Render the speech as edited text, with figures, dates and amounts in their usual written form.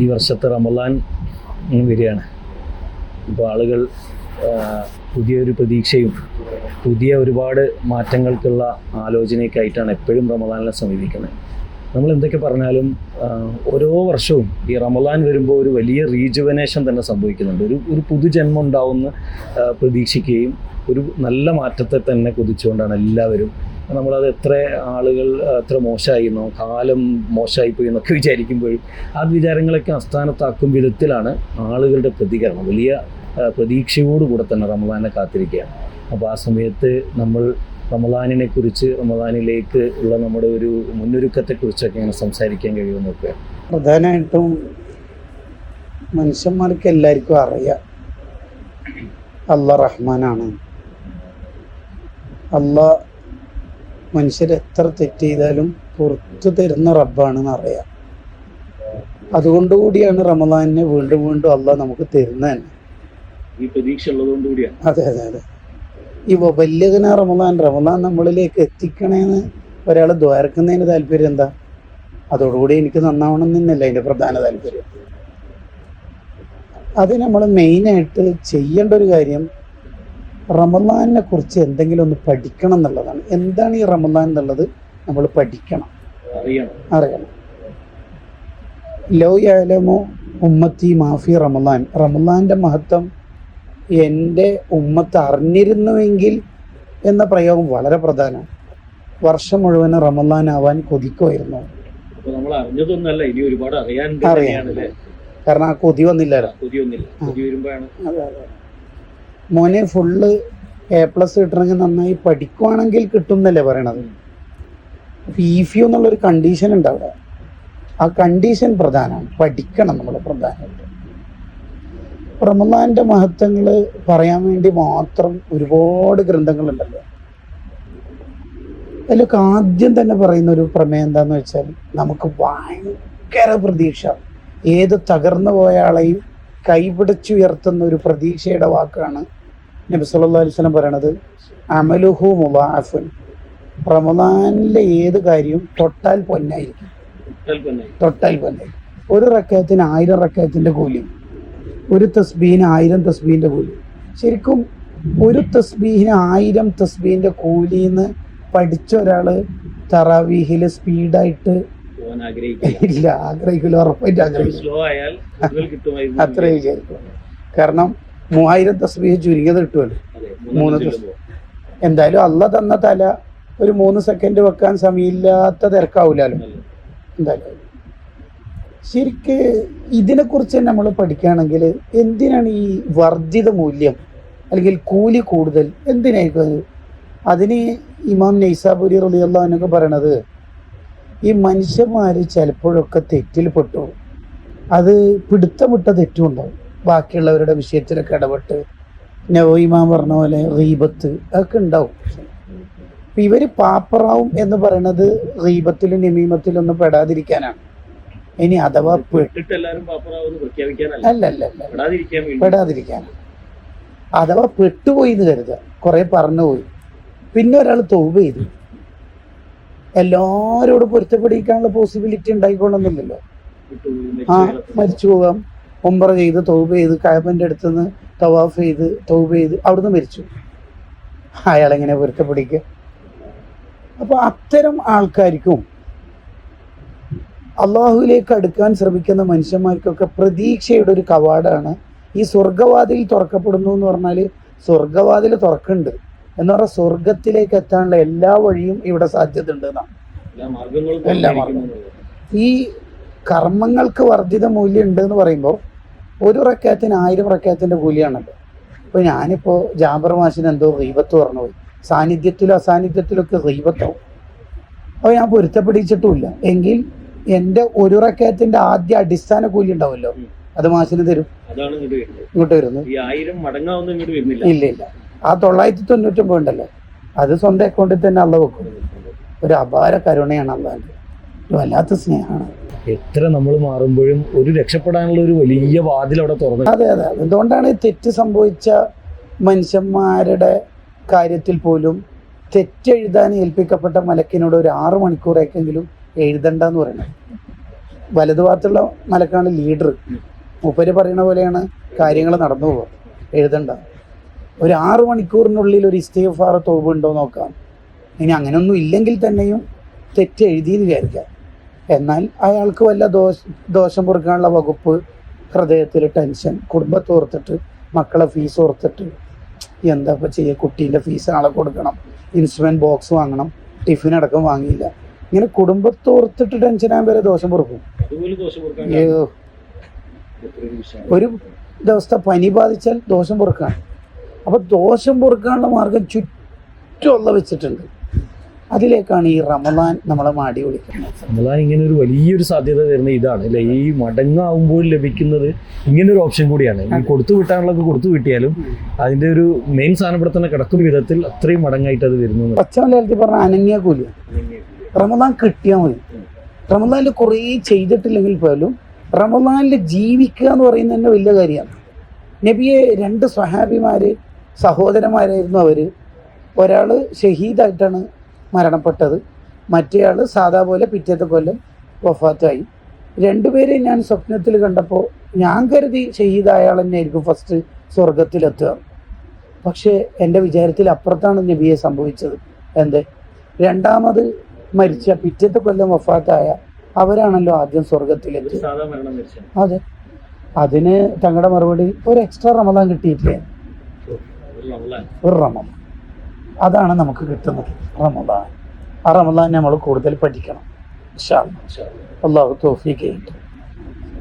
ഈ വർഷത്തെ റമദാൻ വരികയാണ്. ഇപ്പോൾ ആളുകൾ പുതിയൊരു പ്രതീക്ഷയും പുതിയ ഒരുപാട് മാറ്റങ്ങൾക്കുള്ള ആലോചനയ്ക്കായിട്ടാണ് എപ്പോഴും റമദാനിനെ സമീപിക്കുന്നത്. നമ്മൾ എന്തൊക്കെ പറഞ്ഞാലും ഓരോ വർഷവും ഈ റമദാൻ വരുമ്പോൾ ഒരു വലിയ റീജുവനേഷൻ തന്നെ സംഭവിക്കുന്നുണ്ട്. ഒരു പുതുജന്മം ഉണ്ടാവുമെന്ന് പ്രതീക്ഷിക്കുകയും ഒരു നല്ല മാറ്റത്തെ തന്നെ കൊതിച്ചുകൊണ്ടാണ് എല്ലാവരും. നമ്മളത് എത്ര ആളുകൾ എത്ര മോശമായിരുന്നോ, കാലം മോശമായിപ്പോയി എന്നൊക്കെ വിചാരിക്കുമ്പോഴും ആ വിചാരങ്ങളൊക്കെ അസ്ഥാനത്താക്കും വിധത്തിലാണ് ആളുകളുടെ പ്രതികരണം. വലിയ പ്രതീക്ഷയോടുകൂടെ തന്നെ റമദാനെ കാത്തിരിക്കുകയാണ്. അപ്പോൾ ആ സമയത്ത് നമ്മൾ റമദാനിനെ കുറിച്ച്, റമദാനിലേക്ക് ഉള്ള നമ്മുടെ ഒരു മുന്നൊരുക്കത്തെക്കുറിച്ചൊക്കെ ഇങ്ങനെ സംസാരിക്കാൻ കഴിയുമെന്ന് നോക്കുക. പ്രധാനമായിട്ടും മനുഷ്യന്മാർക്ക് എല്ലാവർക്കും അറിയാം അല്ലാഹ് റഹ്മാനാണ്. അല്ലാഹ് മനുഷ്യർ എത്ര തെറ്റ് ചെയ്താലും പുറത്തു തരുന്ന റബ്ബാണെന്ന് അറിയാം. അതുകൊണ്ടുകൂടിയാണ് റമദാനിനെ വീണ്ടും വീണ്ടും അല്ലാഹ് നമുക്ക് തരുന്നത് തന്നെ. ഈ പ്രതീക്ഷ ഉള്ളതുകൊണ്ടുകൂടിയാണ്. അതെ അതെ അതെ. ഈ വല്യകന റമദാൻ നമ്മളിലേക്ക് എത്തിക്കണേന്ന് ഒരാൾ ദ്വാരക്കുന്നതിന് താല്പര്യം എന്താ? അതോടുകൂടി എനിക്ക് നന്നാവണം എന്നല്ല അതിൻ്റെ പ്രധാന താല്പര്യം. അത് നമ്മൾ മെയിനായിട്ട് ചെയ്യേണ്ട ഒരു കാര്യം റമദാനിനെ കുറിച്ച് എന്തെങ്കിലും ഒന്ന് പഠിക്കണം എന്നുള്ളതാണ്. എന്താണ് ഈ റമദാൻ എന്നുള്ളത് നമ്മൾ പഠിക്കണം, അറിയണം. ലൗ യഅലമു ഉമ്മത്തി മാഫി റമദാൻ, റമദാൻ്റെ മഹത്വം എൻ്റെ ഉമ്മത്ത് അറിഞ്ഞിരുന്നുവെങ്കിൽ എന്ന പ്രയോഗം വളരെ പ്രധാനമാണ്. വർഷം മുഴുവൻ റമദാൻ ആവാൻ കൊതിക്കുമായിരുന്നു. അറിയാം, കാരണം ആ കൊതി വന്നില്ലല്ലോ. മോനെ ഫുള്ള് A+ കിട്ടണമെങ്കിൽ നന്നായി പഠിക്കുവാണെങ്കിൽ കിട്ടും എന്നല്ലേ പറയണത്. ഫീഫിയോ എന്നുള്ളൊരു കണ്ടീഷൻ ഉണ്ട് അവിടെ. ആ കണ്ടീഷൻ പ്രധാനമാണ്. പഠിക്കണം നമ്മൾ പ്രധാനമായിട്ട്. റമദാൻ്റെ മഹത്വങ്ങൾ പറയാൻ വേണ്ടി മാത്രം ഒരുപാട് ഗ്രന്ഥങ്ങളുണ്ടല്ലോ. അതിലൊക്കെ ആദ്യം തന്നെ പറയുന്ന ഒരു പ്രമേയം എന്താന്ന് വെച്ചാൽ, നമുക്ക് ഭയങ്കര പ്രതീക്ഷ, ഏത് തകർന്നു പോയ ആളെയും കൈപിടിച്ചുയർത്തുന്ന ഒരു പ്രതീക്ഷയുടെ വാക്കാണ് നബി സല്ലല്ലാഹു അലൈഹി വസല്ലം പറയണത്. അമലുഹു മുളാഫുൻ, റമദാനിലെ ഏത് കാര്യവും തൊട്ടാൽ പൊന്നായിരിക്കും. തൊട്ടാൽ പൊന്നായി. ഒരു റക്കഅത്തിന് 1000 റക്കഅത്തിൻ്റെ കൂലി, ഒരു തസ്ബീഹിന് 1000 തസ്ബീഹിൻ്റെ കൂലി. ശരിക്കും ഒരു തസ്ബീഹിന് 1000 തസ്ബീഹിൻ്റെ കൂലിന്ന് പഠിച്ച ഒരാൾ തറാവീഹിൽ സ്പീഡായിട്ട് ഇല്ല ആഗ്രഹിക്കില്ല, ഉറപ്പായിട്ട് ആഗ്രഹിക്കില്ല. അത്ര വിചാരിക്കും. കാരണം 3000 തസ്ബീഹ് ചുരുങ്ങിയത് കിട്ടുമല്ലോ 3 തസ്ബീഹ്. എന്തായാലും അള്ളാഹ് തന്ന തല ഒരു 3 സെക്കൻഡ് വെക്കാൻ സമയമില്ലാത്ത തിരക്കാവൂലല്ലോ എന്തായാലും. ശരിക്ക് ഇതിനെക്കുറിച്ച് നമ്മൾ പഠിക്കുകയാണെങ്കിൽ എന്തിനാണ് ഈ വർദ്ധിത മൂല്യം അല്ലെങ്കിൽ കൂലി കൂടുതൽ എന്തിനായിരിക്കും അത്? അതിന് ഇമാം നൈസാബുരി റളിയല്ലാഹു അൻഹു പറയണത്, ഈ മനുഷ്യന്മാർ ചിലപ്പോഴൊക്കെ തെറ്റിൽ പെട്ടു, അത് പിടുത്തം വിട്ട തെറ്റും ഉണ്ടാവും. ബാക്കിയുള്ളവരുടെ വിഷയത്തിലൊക്കെ ഇടപെട്ട് നവീമാൻ പറഞ്ഞ പോലെ ഗീബത്ത് അതൊക്കെ ഉണ്ടാവും. അപ്പം ഇവർ പാപ്പറാവും എന്ന് പറയണത് ഗീബത്തിലും നമീമത്തിലും ഒന്നും പെടാതിരിക്കാനാണ്. ഇനി അഥവാ പെടാതിരിക്കാനാണ്. അഥവാ പെട്ടുപോയി എന്ന് കരുതുക, കുറെ പറഞ്ഞുപോയി, പിന്നെ ഒരാൾ തൗബ ചെയ്തു, എല്ലാവരോടും പൊരുത്തപ്പെടിക്കാനുള്ള പോസിബിലിറ്റി ഉണ്ടായിക്കൊള്ളുന്നില്ലല്ലോ. മരിച്ചു പോകാം. ഉംറ ചെയ്ത് തൗബ ചെയ്ത് കഅബന്റെ അടുത്തുനിന്ന് തവാഫ് ചെയ്ത് തൗബ ചെയ്ത് അവിടുന്ന് മരിച്ചു. അയാളെങ്ങനെ പൊരുത്തപ്പെടിക്കുക? അപ്പൊ അത്തരം ആൾക്കാർക്കും അള്ളാഹുവിലേക്ക് അടുക്കാൻ ശ്രമിക്കുന്ന മനുഷ്യന്മാർക്കൊക്കെ പ്രതീക്ഷയുടെ ഒരു കവാടമാണ് ഈ സ്വർഗവാതിൽ തുറക്കപ്പെടുന്നു എന്ന് പറഞ്ഞാൽ. സ്വർഗവാതിൽ തുറക്കുന്നുണ്ട് എന്ന് പറഞ്ഞാൽ സ്വർഗത്തിലേക്ക് എത്താനുള്ള എല്ലാ വഴിയും ഇവിടെ സാധ്യത ഉണ്ട് എന്നാണ്. എല്ലാ മാർഗങ്ങളും. ഈ കർമ്മങ്ങൾക്ക് വർദ്ധിത മൂല്യം ഉണ്ട് എന്ന് പറയുമ്പോൾ ഒരു റക്കഅത്തിന് 1000 റക്കഅത്തിൻ്റെ കൂലിയാണല്ലോ. ഇപ്പോൾ ഞാനിപ്പോൾ ജാബർ മാഷിന് എന്തോ ഗീബത്ത് പറഞ്ഞു പോയി, സാന്നിധ്യത്തിലും അസാന്നിധ്യത്തിലൊക്കെ ഗീബത്താവും. അപ്പോൾ ഞാൻ പൊരുത്തപ്പെടിച്ചിട്ടുമില്ല എങ്കിൽ എൻ്റെ ഒരു റക്കഅത്തിൻ്റെ ആദ്യ അടിസ്ഥാന കൂലി ഉണ്ടാവുമല്ലോ, അത് മാഷിന് തരും. ഇങ്ങോട്ട് വരുന്നു ഇല്ല ഇല്ല. ആ 999 ഉണ്ടല്ലോ, അത് സ്വന്തം അക്കൗണ്ടിൽ തന്നെ അള്ള വെക്കും. ഒരു അപാര കരുണയാണ് അള്ളാൻ്റെ, വല്ലാത്ത സ്നേഹമാണ്. എത്ര നമ്മൾ മാറുമ്പോഴും ഒരു രക്ഷപ്പെടാനുള്ള ഒരു വലിയ വാതിൽ അവിടെ തുറന്നു. അതെ അതെ. അതുകൊണ്ടാണ് തെറ്റ് സംഭവിച്ച മനുഷ്യന്മാരുടെ കാര്യത്തിൽ പോലും തെറ്റെഴുതാൻ ഏൽപ്പിക്കപ്പെട്ട മലക്കിനോട് ഒരു 6 മണിക്കൂറേക്കെങ്കിലും എഴുതണ്ടെന്ന് പറയുന്നത്. വലതുഭാഗത്തുള്ള മലക്കാണ് ലീഡർ. മൂപ്പര് പറയുന്ന പോലെയാണ് കാര്യങ്ങൾ നടന്നു പോകുക. എഴുതണ്ട, ഒരു 6 മണിക്കൂറിനുള്ളിൽ ഒരു ഇസ്തിഗ്ഫാർ തൗബ ഉണ്ടോ നോക്കാം. ഇനി അങ്ങനെയൊന്നും ഇല്ലെങ്കിൽ തന്നെയും തെറ്റ് എഴുതിയെന്ന് വിചാരിക്കാം. എന്നാൽ അയാൾക്ക് വല്ല ദോഷം പൊറുക്കാനുള്ള വകുപ്പ്, ഹൃദയത്തിൽ ടെൻഷൻ, കുടുംബത്തെ ഓർത്തിട്ട്, മക്കളെ ഫീസ് ഓർത്തിട്ട്, എന്താ ഇപ്പോൾ ചെയ്യുക, കുട്ടീൻ്റെ ഫീസ് ആളെ കൊടുക്കണം, ഇൻസ്ട്രുമെൻറ്റ് ബോക്സ് വാങ്ങണം, ടിഫിൻ അടക്കം വാങ്ങിയില്ല, ഇങ്ങനെ കുടുംബത്തെ ഓർത്തിട്ട് ടെൻഷനാകാൻ വരെ ദോഷം പൊറുക്കും. ഒരു ദിവസത്തെ പനി ബാധിച്ചാൽ ദോഷം പൊറുക്കാണ്. അപ്പോൾ ദോഷം പൊറുക്കാനുള്ള മാർഗം ചുറ്റുമുള്ള വെച്ചിട്ടുണ്ട്. അതിലേക്കാണ് ഈ റമദാൻ നമ്മളെ മാടി വിളിക്കുന്നത്. റമദാൻ ഇങ്ങനെ ഒരു വലിയൊരു സാധ്യത തരുന്ന ഇതാണ് അല്ലേ, ഈ മടങ്ങാവുമ്പോൾ ലഭിക്കുന്നത് ഇങ്ങനൊരു ഓപ്ഷൻ കൂടിയാണ്. ഈ കൊടുത്തു വിട്ടാനുള്ളതൊക്കെ കൊടുത്തു വിട്ടിയാലും അതിൻ്റെ ഒരു മെയിൻ സാധനം ഇവിടെ തന്നെ കിടക്കുന്ന വിധത്തിൽ അത്രയും മടങ്ങായിട്ട് അത് വരുന്നു. പച്ച മലയാളത്തിൽ പറഞ്ഞ അനന്യ കൂലി. റമദാൻ കിട്ടിയാൽ മതി. റമദാനിൽ കുറേ ചെയ്തിട്ടില്ലെങ്കിൽ പോലും റമദാനിൽ ജീവിക്കുക എന്ന് പറയുന്നത് തന്നെ വലിയ കാര്യമാണ്. നബിയെ 2 സ്വഹാബിമാർ സഹോദരന്മാരായിരുന്നു. അവർ, ഒരാൾ ഷഹീദായിട്ടാണ് മരണപ്പെട്ടത്, മറ്റേയാൾ സാധാ പോലെ പിറ്റേത്തെ കൊല്ലം വഫാത്തായി. 2 പേരെ ഞാൻ സ്വപ്നത്തിൽ കണ്ടപ്പോൾ ഞാൻ കരുതി ഷഹീദായ ആൾ തന്നെയായിരിക്കും ഫസ്റ്റ് സ്വർഗത്തിലെത്തുക. പക്ഷേ എൻ്റെ വിചാരത്തിൽ അപ്പുറത്താണ് നബിയെ സംഭവിച്ചത്. എന്ത്, രണ്ടാമത് മരിച്ച പിറ്റേത്തെ കൊല്ലം വഫാത്തായ അവരാണല്ലോ ആദ്യം സ്വർഗത്തിലെത്തി. അതെ, അതിന് തങ്ങളുടെ മറുപടി ഒരു എക്സ്ട്രാ റമദാൻ കിട്ടിയിട്ടില്ലേ, ഒരു റമദാൻ. അതാണ് നമുക്ക് കിട്ടുന്നത് റമദാൻ. ആ റമദാൻ നമ്മൾ കൂടുതൽ പഠിക്കണം. ഇൻഷാ അല്ലാഹ്. അല്ലാഹു തൗഫീഖ് ചെയ്യട്ടെ.